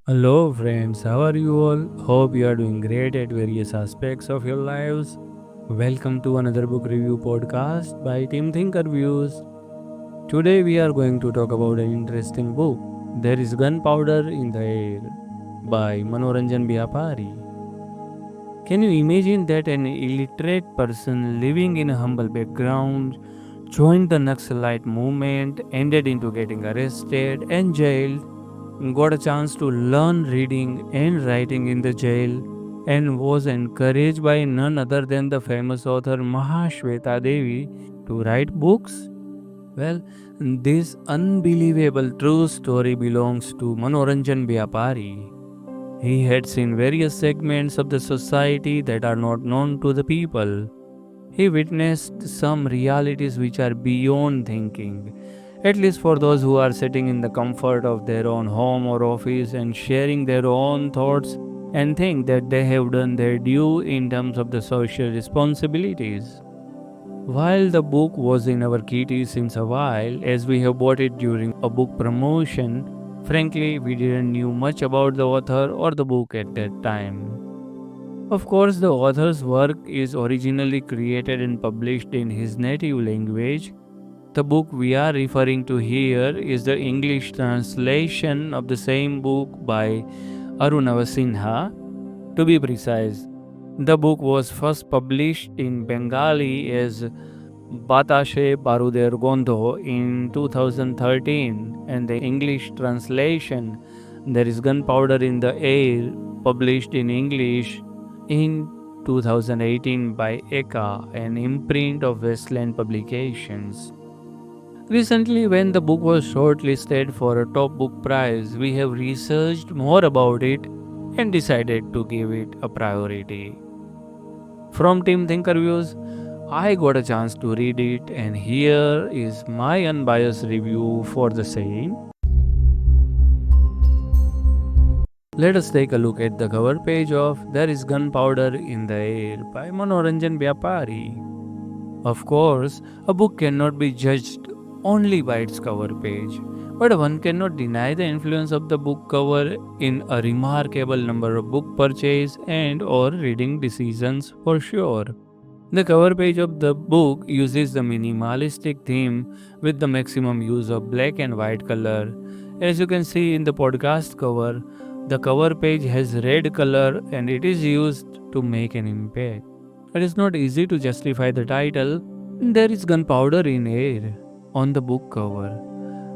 Hello, friends. How are you all? Hope you are doing great at various aspects of your lives. Welcome to another book review podcast by Team ThinkerViews. Today, we are going to talk about an interesting book. There is Gunpowder in the Air by Manoranjan Byapari. Can you imagine that an illiterate person living in a humble background joined the Naxalite movement, ended into getting arrested and jailed, got a chance to learn reading and writing in the jail, and was encouraged by none other than the famous author Mahashweta Devi to write books? Well, this unbelievable true story belongs to Manoranjan Byapari. He had seen various segments of the society that are not known to the people. He witnessed some realities which are beyond thinking, at least for those who are sitting in the comfort of their own home or office and sharing their own thoughts and think that they have done their due in terms of the social responsibilities. While the book was in our kitty since a while, as we have bought it during a book promotion, frankly, we didn't knew much about the author or the book at that time. Of course, the author's work is originally created and published in his native language. The book we are referring to here is the English translation of the same book by Arunava Sinha. To be precise, the book was first published in Bengali as Batashe Baruder Gondo in 2013, and the English translation, there is Gunpowder in the Air, published in English in 2018 by Eka, an imprint of Westland Publications. Recently, when the book was shortlisted for a top book prize, we have researched more about it and decided to give it a priority. From Team ThinkerViews, I got a chance to read it, and here is my unbiased review for the same. Let us take a look at the cover page of There is Gunpowder in the Air by Manoranjan Byapari. Of course, a book cannot be judged only by its cover page, but one cannot deny the influence of the book cover in a remarkable number of book purchase and or reading decisions for sure. The cover page of the book uses the minimalistic theme with the maximum use of black and white color. As you can see in the podcast cover, the cover page has red color and it is used to make an impact. It is not easy to justify the title, There is Gunpowder in Air, on the book cover.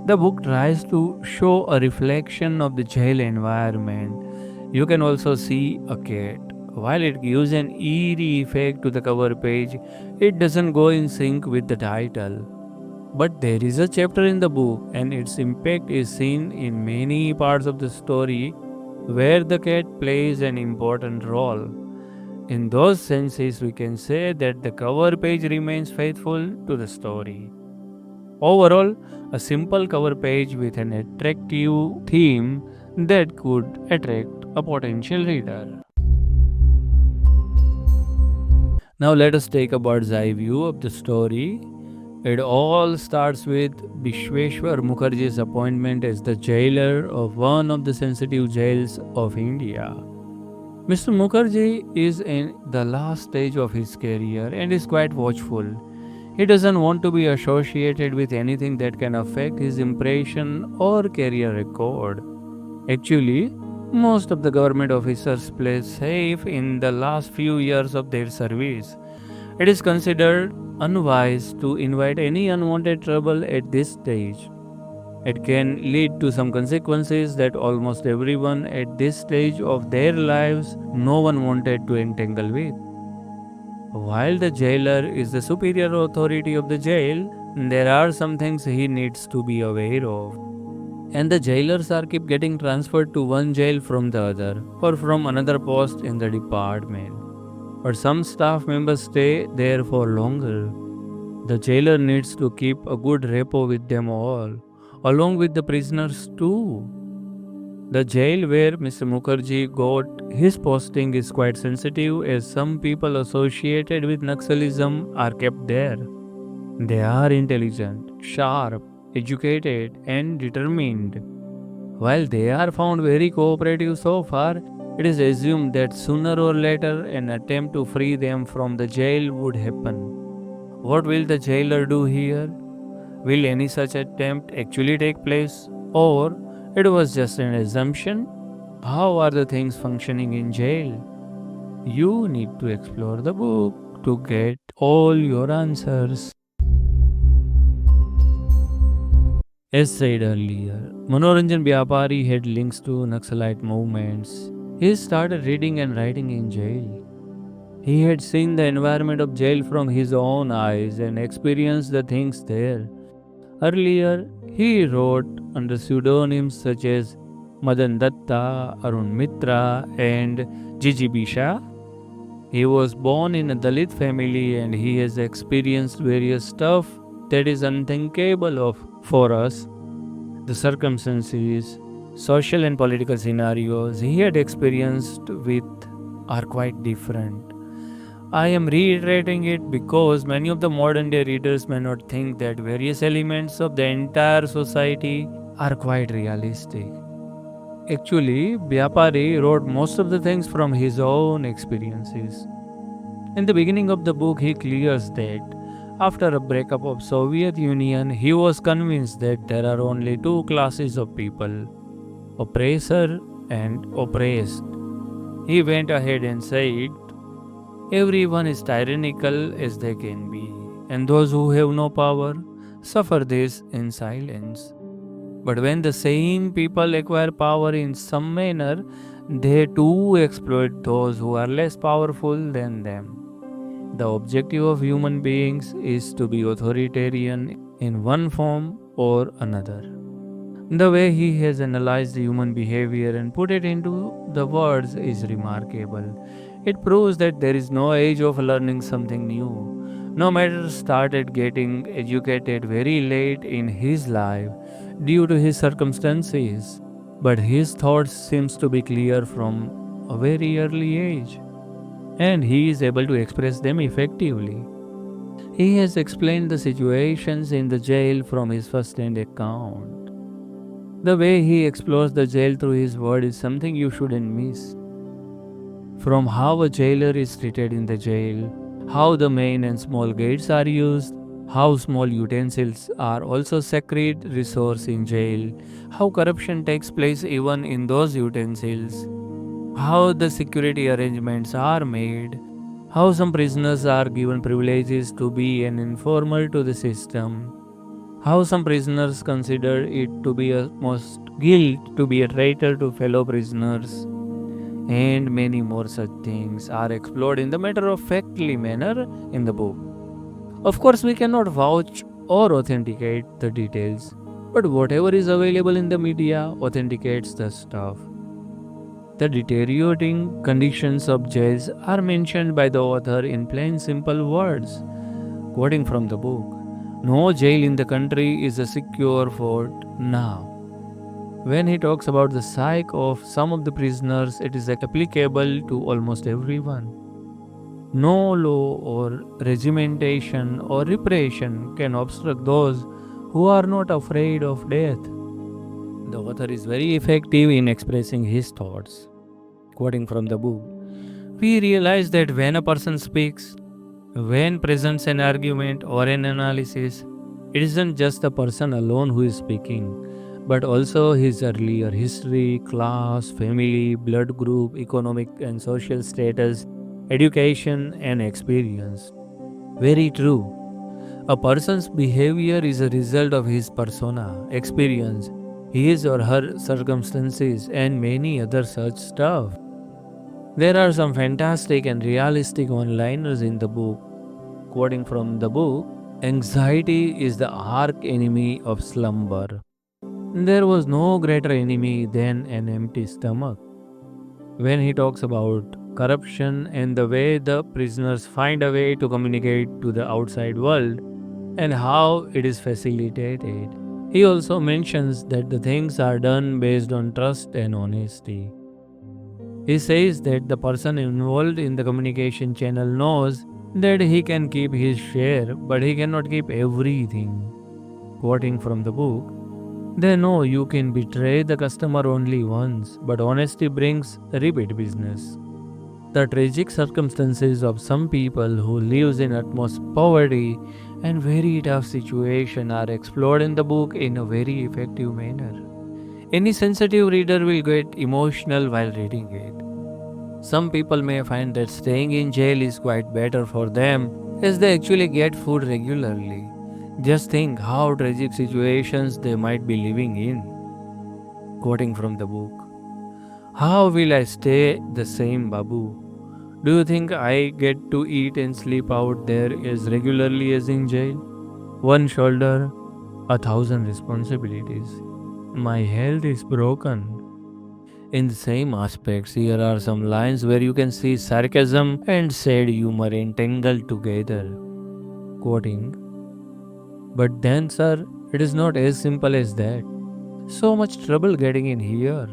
The book tries to show a reflection of the jail environment. You can also see a cat. While it gives an eerie effect to the cover page, it doesn't go in sync with the title. But there is a chapter in the book, and its impact is seen in many parts of the story where the cat plays an important role. In those senses, we can say that the cover page remains faithful to the story. Overall, a simple cover page with an attractive theme that could attract a potential reader. Now, let us take a bird's eye view of the story. It all starts with Vishweshwar Mukherjee's appointment as the jailer of one of the sensitive jails of India. Mr. Mukherjee is in the last stage of his career and is quite watchful. He doesn't want to be associated with anything that can affect his impression or career record. Actually, most of the government officers play safe in the last few years of their service. It is considered unwise to invite any unwanted trouble at this stage. It can lead to some consequences that almost everyone at this stage of their lives no one wanted to entangle with. While the jailer is the superior authority of the jail, there are some things he needs to be aware of. And the jailers are keep getting transferred to one jail from the other or from another post in the department. But some staff members stay there for longer. The jailer needs to keep a good rapport with them all, along with the prisoners too. The jail where Mr. Mukherjee got his posting is quite sensitive as some people associated with Naxalism are kept there. They are intelligent, sharp, educated, and determined. While they are found very cooperative so far, it is assumed that sooner or later an attempt to free them from the jail would happen. What will the jailer do here? Will any such attempt actually take place? Or it was just an assumption? How are the things functioning in jail? You need to explore the book to get all your answers. As said earlier, Manoranjan Byapari had links to Naxalite movements. He started reading and writing in jail. He had seen the environment of jail from his own eyes and experienced the things there. Earlier, he wrote under pseudonyms such as Madan Datta, Arun Mitra, and Gigi Bisha. He was born in a Dalit family and he has experienced various stuff that is unthinkable for us. The circumstances, social and political scenarios he had experienced with are quite different. I am reiterating it because many of the modern day readers may not think that various elements of the entire society are quite realistic. Actually, Byapari wrote most of the things from his own experiences. In the beginning of the book, he clears that after a breakup of Soviet Union, he was convinced that there are only two classes of people, oppressor and oppressed. He went ahead and said, everyone is tyrannical as they can be, and those who have no power suffer this in silence. But when the same people acquire power in some manner, they too exploit those who are less powerful than them. The objective of human beings is to be authoritarian in one form or another. The way he has analyzed human behavior and put it into the words is remarkable. It proves that there is no age of learning something new. No matter started getting educated very late in his life due to his circumstances, but his thoughts seems to be clear from a very early age, and he is able to express them effectively. He has explained the situations in the jail from his first-hand account. The way he explores the jail through his word is something you shouldn't miss. From how a jailer is treated in the jail, how the main and small gates are used, how small utensils are also sacred resource in jail, how corruption takes place even in those utensils, how the security arrangements are made, how some prisoners are given privileges to be an informer to the system, how some prisoners consider it to be a most guilt to be a traitor to fellow prisoners, and many more such things are explored in the matter-of-factly manner in the book. Of course, we cannot vouch or authenticate the details, but whatever is available in the media authenticates the stuff. The deteriorating conditions of jails are mentioned by the author in plain simple words. Quoting from the book, no jail in the country is a secure fort now. When he talks about the psyche of some of the prisoners, it is applicable to almost everyone. No law or regimentation or repression can obstruct those who are not afraid of death. The author is very effective in expressing his thoughts. Quoting from the book, we realize that when a person speaks, when presents an argument or an analysis, it isn't just the person alone who is speaking, but also his earlier history, class, family, blood group, economic and social status, education, and experience. Very true. A person's behavior is a result of his persona, experience, his or her circumstances, and many other such stuff. There are some fantastic and realistic one-liners in the book. Quoting from the book, anxiety is the arch enemy of slumber. There was no greater enemy than an empty stomach. When he talks about corruption and the way the prisoners find a way to communicate to the outside world and how it is facilitated, he also mentions that the things are done based on trust and honesty. He says that the person involved in the communication channel knows that he can keep his share, but he cannot keep everything. Quoting from the book, They know you can betray the customer only once, but honesty brings repeat business. The tragic circumstances of some people who lives in utmost poverty and very tough situation are explored in the book in a very effective manner. Any sensitive reader will get emotional while reading it. Some people may find that staying in jail is quite better for them as they actually get food regularly. Just think how tragic situations they might be living in. Quoting from the book, how will I stay the same, Babu? Do you think I get to eat and sleep out there as regularly as in jail? One shoulder, a thousand responsibilities. My health is broken. In the same aspects, here are some lines where you can see sarcasm and sad humor entangled together. Quoting, but then, sir, it is not as simple as that. So much trouble getting in here.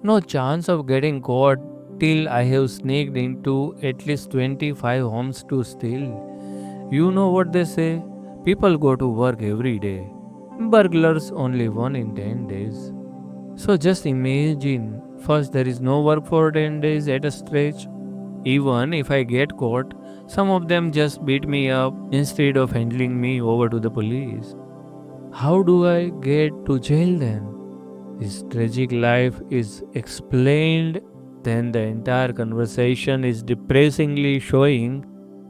No chance of getting caught till I have sneaked into at least 25 homes to steal. You know what they say? People go to work every day. Burglars only one in 10 days. So just imagine, first there is no work for 10 days at a stretch. Even if I get caught, some of them just beat me up instead of handing me over to the police. How do I get to jail then? His tragic life is explained, then the entire conversation is depressingly showing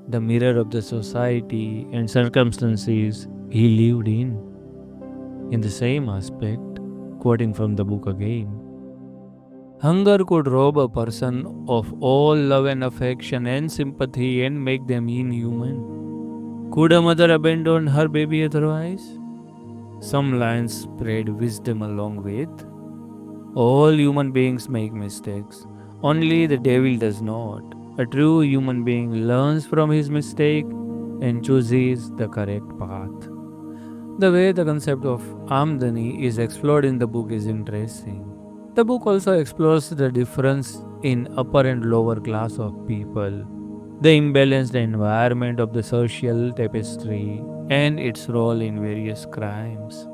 the mirror of the society and circumstances he lived in. In the same aspect, quoting from the book again, hunger could rob a person of all love and affection and sympathy and make them inhuman. Could a mother abandon her baby otherwise? Some lines spread wisdom along with, all human beings make mistakes. Only the devil does not. A true human being learns from his mistake and chooses the correct path. The way the concept of Amdani is explored in the book is interesting. The book also explores the difference in upper and lower class of people, the imbalanced environment of the social tapestry, and its role in various crimes.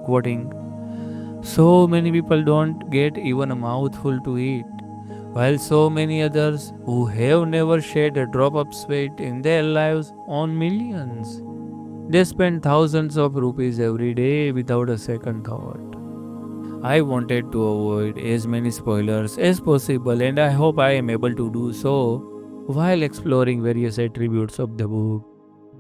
Quoting, so many people don't get even a mouthful to eat, while so many others who have never shed a drop of sweat in their lives earn millions. They spend thousands of rupees every day without a second thought. I wanted to avoid as many spoilers as possible, and I hope I am able to do so while exploring various attributes of the book.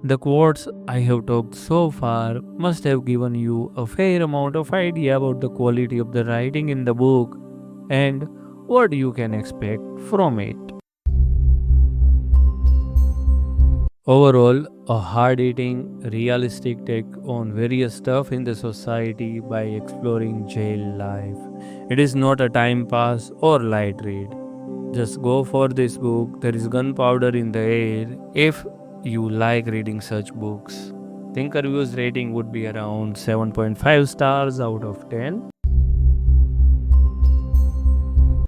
The quotes I have talked so far must have given you a fair amount of idea about the quality of the writing in the book and what you can expect from it. Overall, a hard hitting, realistic take on various stuff in the society by exploring jail life. It is not a time pass or light read. Just go for this book. There is gunpowder in the air if you like reading such books. ThinkerViews rating would be around 7.5 stars out of 10.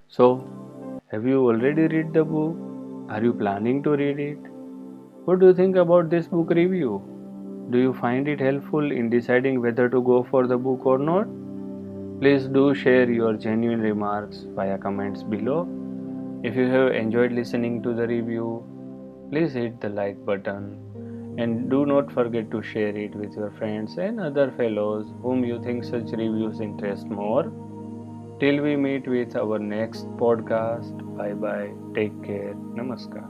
So, have you already read the book? Are you planning to read it? What do you think about this book review? Do you find it helpful in deciding whether to go for the book or not? Please do share your genuine remarks via comments below. If you have enjoyed listening to the review, please hit the like button and do not forget to share it with your friends and other fellows whom you think such reviews interest more. Till we meet with our next podcast, bye bye, take care, namaskar.